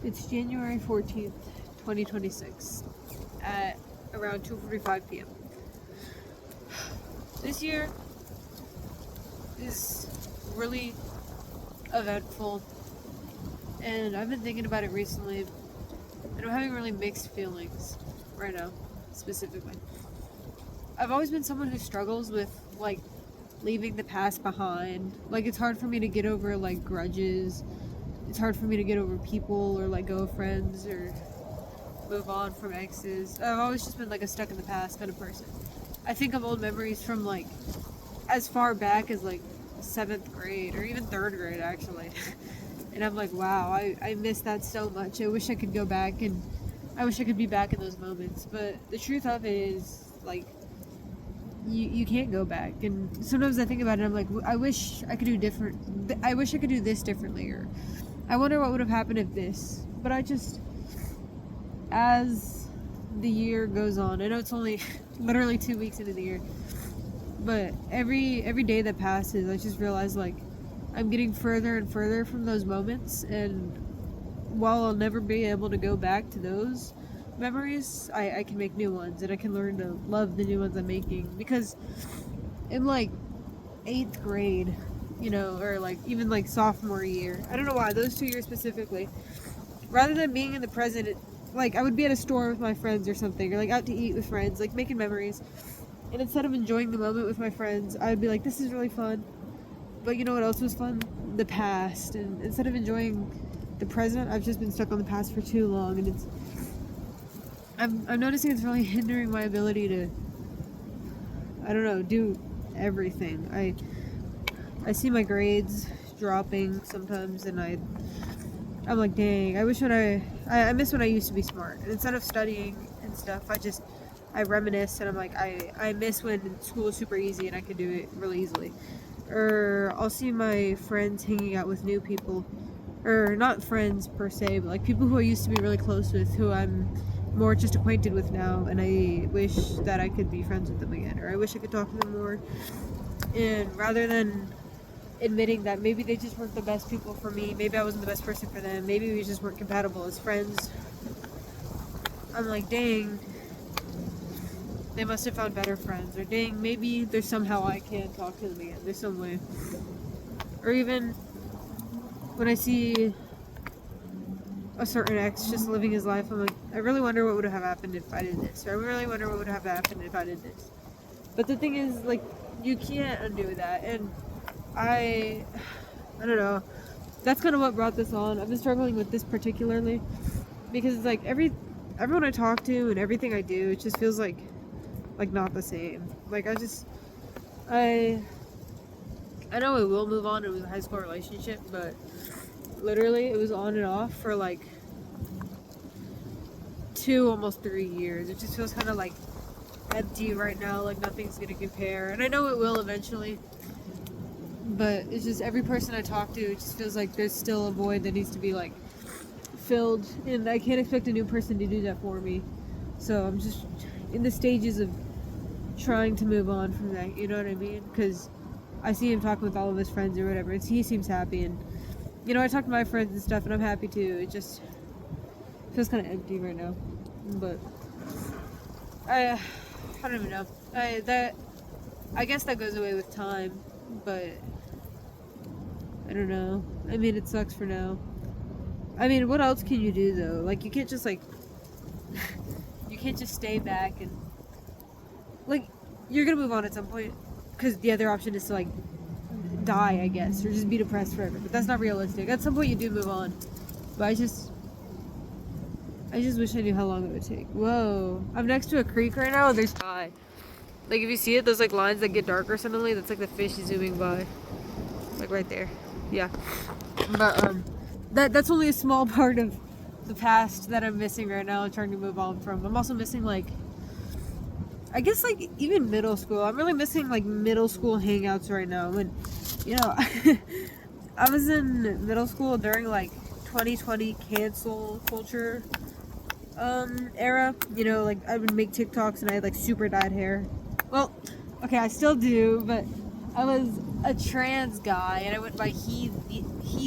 It's January 14th, 2026 at around 2:45 p.m. This year is really eventful, and I've been thinking about it recently, and I'm having really mixed feelings right now, specifically. I've always been someone who struggles with, like, leaving the past behind. Like, it's hard for me to get over, like, grudges. It's hard for me to get over people or let go of friends or move on from exes. I've always just been, like, a stuck in the past kind of person. I think of old memories from, like, as far back as, like, 7th grade or even 3rd grade, actually. And I'm like, wow, I miss that so much. I wish I could go back, and I wish I could be back in those moments. But the truth of it is, like, you can't go back. And sometimes I think about it, I'm like, I wish I could do different. I wish I could do this differently, or I wonder what would have happened if this. But I just, as the year goes on, I know it's only literally 2 weeks into the year, but every day that passes, I just realize, like, I'm getting further and further from those moments, and while I'll never be able to go back to those memories, I can make new ones, and I can learn to love the new ones I'm making. Because in, like, 8th grade, you know, or, like, even, like, sophomore year, I don't know why, those 2 years specifically, rather than being in the present, like, I would be at a store with my friends or something, or, like, out to eat with friends, like, making memories, and instead of enjoying the moment with my friends, I would be like, this is really fun. But you know what else was fun? The past. And instead of enjoying the present, I've just been stuck on the past for too long, and I'm noticing it's really hindering my ability to, I don't know, do everything. I see my grades dropping sometimes, and I'm like, dang, I wish I miss when I used to be smart. And instead of studying and stuff, I reminisce, and I'm like, I miss when school was super easy and I could do it really easily. Or I'll see my friends hanging out with new people, or not friends per se, but like people who I used to be really close with, who I'm more just acquainted with now, and I wish that I could be friends with them again, or I wish I could talk to them more. And rather than admitting that maybe they just weren't the best people for me, maybe I wasn't the best person for them, maybe we just weren't compatible as friends, I'm like, dang, they must have found better friends, or dang, maybe there's somehow I can talk to them again, there's some way. Or even when I see a certain ex just living his life, I'm like, I really wonder what would have happened if I did this, or I really wonder what would have happened if I did this. But the thing is, like, you can't undo that, and I don't know, that's kind of what brought this on. I've been struggling with this particularly, because it's like everyone I talk to and everything I do, it just feels like not the same. Like, I know I will move on. It was a high school relationship, but literally it was on and off for like 2, almost 3 years. It just feels kind of like empty right now, like nothing's gonna compare, and I know it will eventually, but it's just every person I talk to, it just feels like there's still a void that needs to be, like, filled, and I can't expect a new person to do that for me. So I'm just in the stages of trying to move on from that, you know what I mean? Because I see him talking with all of his friends or whatever, and he seems happy, and, you know, I talk to my friends and stuff, and I'm happy too. It just feels kind of empty right now. But I don't even know. I guess that goes away with time, but I don't know. I mean, it sucks for now. I mean, what else can you do though? Like, you can't just, like, you can't just stay back and, like, you're gonna move on at some point, because the other option is to, like, die, I guess, or just be depressed forever. But that's not realistic. At some point, you do move on. But I just wish I knew how long it would take. Whoa, I'm next to a creek right now. There's sky. Like, if you see it, those, like, lines that get darker suddenly, that's like the fish zooming by, like right there. Yeah. But that's only a small part of the past that I'm missing right now and trying to move on from. I'm also missing, like, I guess, like, even middle school. I'm really missing, like, middle school hangouts right now. And, you know, I was in middle school during, like, 2020 cancel culture era. You know, like, I would make TikToks and I had, like, super dyed hair. Well, okay, I still do, but I was a trans guy, and I went by he,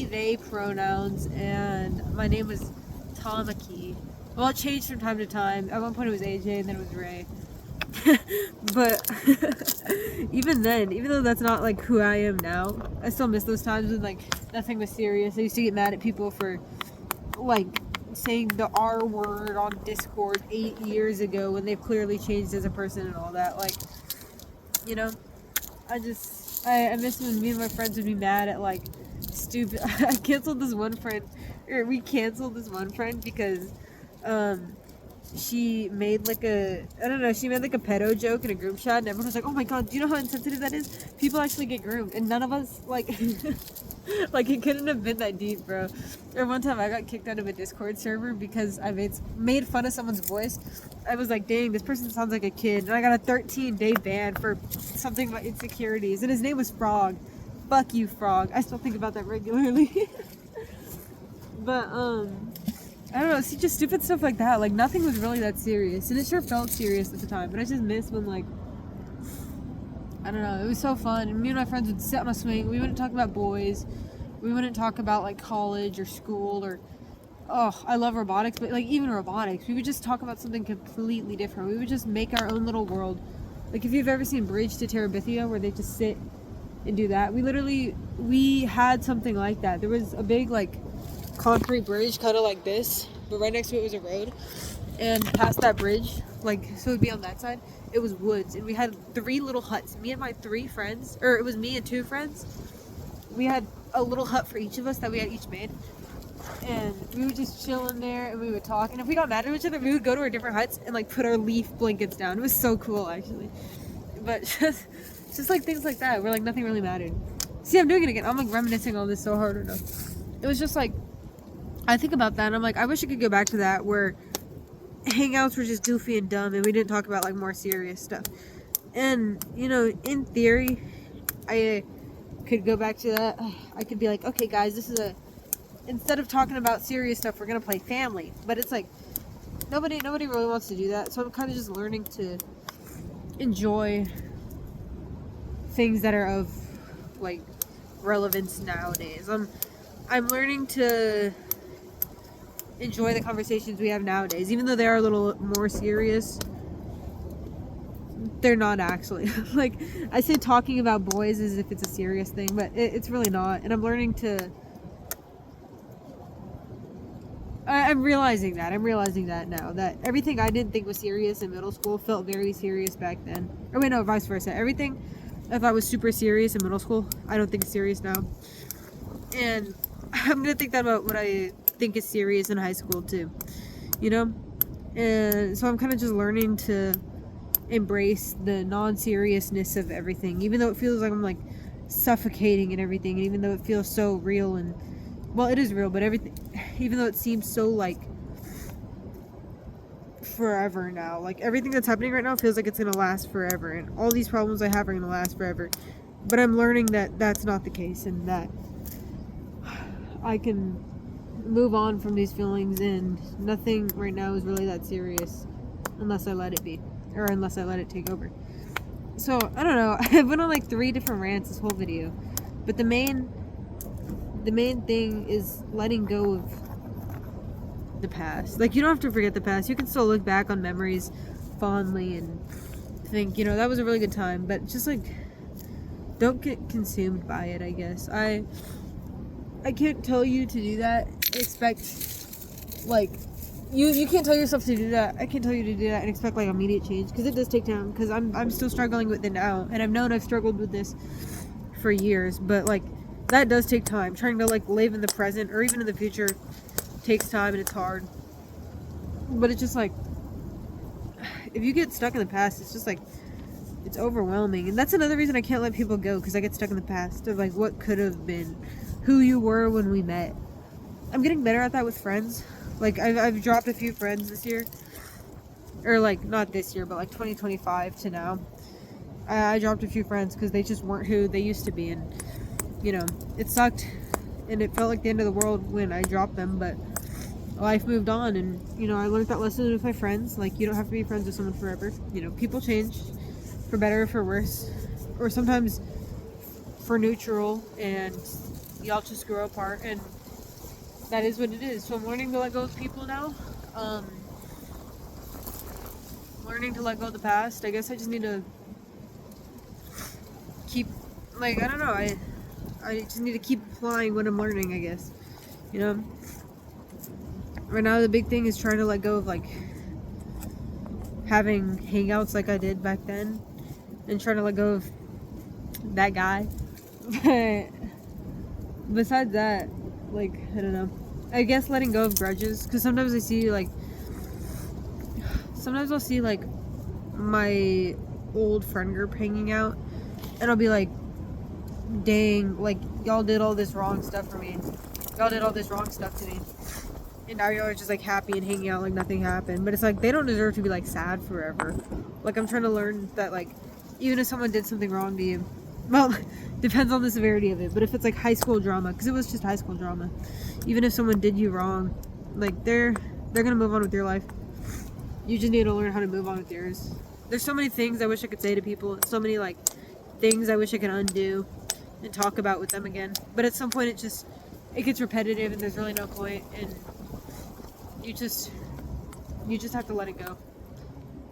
they pronouns, and my name was Tamaki. Well, it changed from time to time. At one point it was AJ and then it was Ray. But even then, even though that's not like who I am now, I still miss those times when like nothing was serious. I used to get mad at people for like saying the R word on Discord 8 years ago when they've clearly changed as a person and all that. Like, you know, I miss when me and my friends would be mad at like stupid. I canceled this one friend, or we canceled this one friend because she made like she made like a pedo joke in a group chat and everyone was like, oh my god, do you know how insensitive that is? People actually get groomed and none of us like like it couldn't have been that deep, bro. Or one time I got kicked out of a Discord server because I made fun of someone's voice. I was like, dang, this person sounds like a kid, and I got a 13-day ban for something about insecurities, and his name was Frog. Fuck you, Frog. I still think about that regularly. But I don't know, see, just stupid stuff like that. Like, nothing was really that serious. And it sure felt serious at the time. But I just miss when, like, I don't know, it was so fun. And me and my friends would sit on a swing. We wouldn't talk about boys. We wouldn't talk about, like, college or school or, oh, I love robotics. But, like, even robotics, we would just talk about something completely different. We would just make our own little world. Like, if you've ever seen Bridge to Terabithia, where they just sit and do that, we had something like that. There was a big, like, concrete bridge kind of like this, but right next to it was a road, and past that bridge, like, so it would be on that side, it was woods, and we had 3 little huts. Me and my 3 friends, or it was me and 2 friends, we had a little hut for each of us that we had each made, and we would just chill in there and we would talk, and if we got mad at each other, we would go to our different huts and like put our leaf blankets down. It was so cool, actually. But just like things like that where like nothing really mattered. See, I'm doing it again. I'm like reminiscing all this so hard right now. It was just like, I think about that and I'm like, I wish I could go back to that where hangouts were just goofy and dumb and we didn't talk about like more serious stuff. And, you know, in theory, I could go back to that. I could be like, okay guys, instead of talking about serious stuff, we're gonna play family. But it's like, nobody really wants to do that. So I'm kind of just learning to enjoy things that are of like relevance nowadays. I'm learning to enjoy the conversations we have nowadays, even though they are a little more serious. They're not actually. Like, I say talking about boys as if it's a serious thing, but it's really not. And I'm learning to. I'm realizing that now. That everything I didn't think was serious in middle school felt very serious back then. Or wait, no, vice versa. Everything I thought was super serious in middle school, I don't think is serious now. And I'm gonna think that about what I think is serious in high school too, you know. And so I'm kind of just learning to embrace the non-seriousness of everything, even though it feels like I'm like suffocating and everything, and even though it feels so real, and well, it is real, but everything, even though it seems so like forever now, like everything that's happening right now feels like it's gonna last forever, and all these problems I have are gonna last forever. But I'm learning that that's not the case, and that I can move on from these feelings, and nothing right now is really that serious unless I let it be, or unless I let it take over. So I don't know, I've been on like 3 different rants this whole video, but the main thing is letting go of the past. Like, you don't have to forget the past. You can still look back on memories fondly and think, you know, that was a really good time, but just like, don't get consumed by it, I guess. I can't tell you to do that. Expect, like, you can't tell yourself to do that. I can't tell you to do that and expect like immediate change, because it does take time, because I'm still struggling with it now, and I've known I've struggled with this for years, but like, that does take time. Trying to like live in the present or even in the future takes time, and it's hard. But it's just like, if you get stuck in the past, it's just like, it's overwhelming. And that's another reason I can't let people go, because I get stuck in the past of like what could have been, who you were when we met. I'm getting better at that with friends. Like, I've dropped a few friends this year, or like not this year, but like 2025 to now. I dropped a few friends because they just weren't who they used to be, and you know, it sucked, and it felt like the end of the world when I dropped them, but life moved on, and, you know, I learned that lesson with my friends. Like, you don't have to be friends with someone forever. You know, people change, for better or for worse, or sometimes for neutral, and y'all just grow apart, and that is what it is. So I'm learning to let go of people now. Learning to let go of the past. I guess I just need to keep, like, I don't know, I just need to keep applying what I'm learning, I guess. You know? Right now the big thing is trying to let go of, like, having hangouts like I did back then. And trying to let go of that guy. But besides that, like, I don't know. I guess letting go of grudges. Because sometimes I see, like, sometimes I'll see, like, my old friend group hanging out. And I'll be like, dang, like, y'all did all this wrong stuff for me. Y'all did all this wrong stuff to me. And now y'all are just, like, happy and hanging out like nothing happened. But it's like, they don't deserve to be, like, sad forever. Like, I'm trying to learn that, like, even if someone did something wrong to you, well, depends on the severity of it. But if it's, like, high school drama, because it was just high school drama. Even if someone did you wrong, like, they're gonna move on with their life. You just need to learn how to move on with yours. There's so many things I wish I could say to people. So many, like, things I wish I could undo and talk about with them again. But at some point it gets repetitive and there's really no point, and you just have to let it go.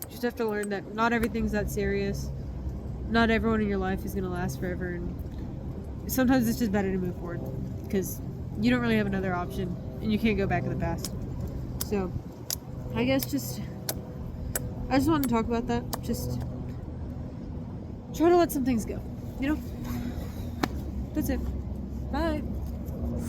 You just have to learn that not everything's that serious. Not everyone in your life is going to last forever, and sometimes it's just better to move forward because you don't really have another option and you can't go back to the past. So I guess I just want to talk about that. Just try to let some things go, you know? That's it.